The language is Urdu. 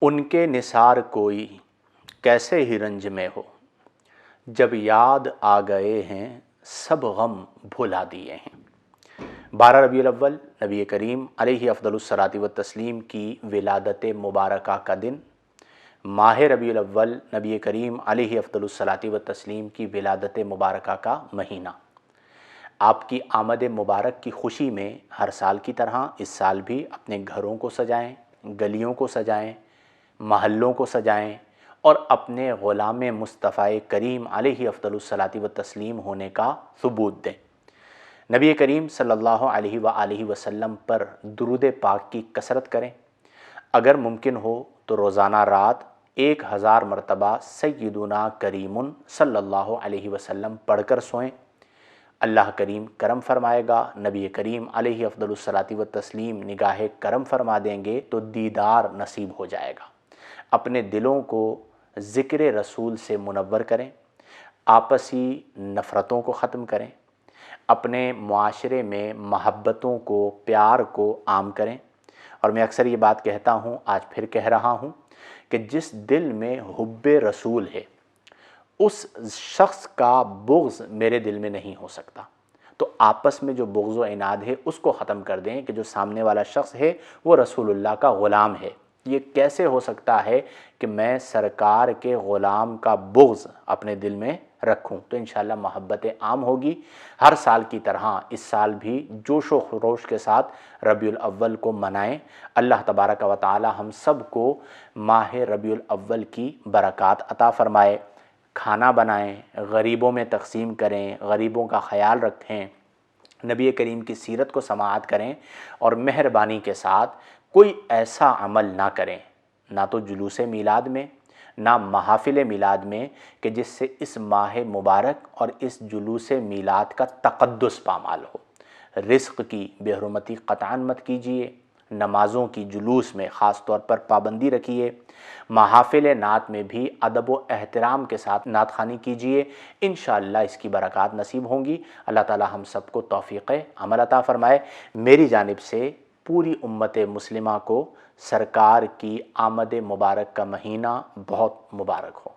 ان کے نثار کوئی کیسے ہی رنج میں ہو، جب یاد آ گئے ہیں سب غم بھلا دیے ہیں۔ 12 ربیع الاول نبی کریم علیہ افضل الصلاۃ والتسلیم کی ولادت مبارکہ کا دن، ماہ ربیع الاول نبی کریم علیہ افضل الصلاۃ والتسلیم کی ولادت مبارکہ کا مہینہ۔ آپ کی آمد مبارک کی خوشی میں ہر سال کی طرح اس سال بھی اپنے گھروں کو سجائیں، گلیوں کو سجائیں، محلوں کو سجائیں اور اپنے غلام مصطفیٰ کریم علیہ افضل الصلاۃ والتسلیم ہونے کا ثبوت دیں۔ نبی کریم صلی اللہ علیہ وآلہ وسلم پر درود پاک کی کثرت کریں۔ اگر ممکن ہو تو روزانہ رات 1000 مرتبہ سیدنا کریم صلی اللہ علیہ وسلم پڑھ کر سوئیں۔ اللہ کریم کرم فرمائے گا، نبی کریم علیہ افضل الصلاۃ والتسلیم نگاہ کرم فرما دیں گے تو دیدار نصیب ہو جائے گا۔ اپنے دلوں کو ذکر رسول سے منور کریں، آپسی نفرتوں کو ختم کریں، اپنے معاشرے میں محبتوں کو، پیار کو عام کریں۔ اور میں اکثر یہ بات کہتا ہوں، آج پھر کہہ رہا ہوں کہ جس دل میں حب رسول ہے اس شخص کا بغض میرے دل میں نہیں ہو سکتا۔ تو آپس میں جو بغض و عناد ہے اس کو ختم کر دیں کہ جو سامنے والا شخص ہے وہ رسول اللہ کا غلام ہے۔ یہ کیسے ہو سکتا ہے کہ میں سرکار کے غلام کا بغض اپنے دل میں رکھوں؟ تو انشاءاللہ محبت عام ہوگی۔ ہر سال کی طرح اس سال بھی جوش و خروش کے ساتھ ربیع الاول کو منائیں۔ اللہ تبارک و تعالی ہم سب کو ماہ ربیع الاول کی برکات عطا فرمائے۔ کھانا بنائیں، غریبوں میں تقسیم کریں، غریبوں کا خیال رکھیں، نبی کریم کی سیرت کو سماعت کریں اور مہربانی کے ساتھ کوئی ایسا عمل نہ کریں، نہ تو جلوس میلاد میں، نہ محافل میلاد میں، کہ جس سے اس ماہ مبارک اور اس جلوس میلاد کا تقدس پامال ہو۔ رزق کی بے حرمتی قطعاً مت کیجیے، نمازوں کی جلوس میں خاص طور پر پابندی رکھیے، محافل نعت میں بھی ادب و احترام کے ساتھ نعت خوانی کیجیے۔ انشاءاللہ اس کی برکات نصیب ہوں گی۔ اللہ تعالی ہم سب کو توفیق عمل عطا فرمائے۔ میری جانب سے پوری امت مسلمہ کو سرکار کی آمد مبارک کا مہینہ بہت مبارک ہو۔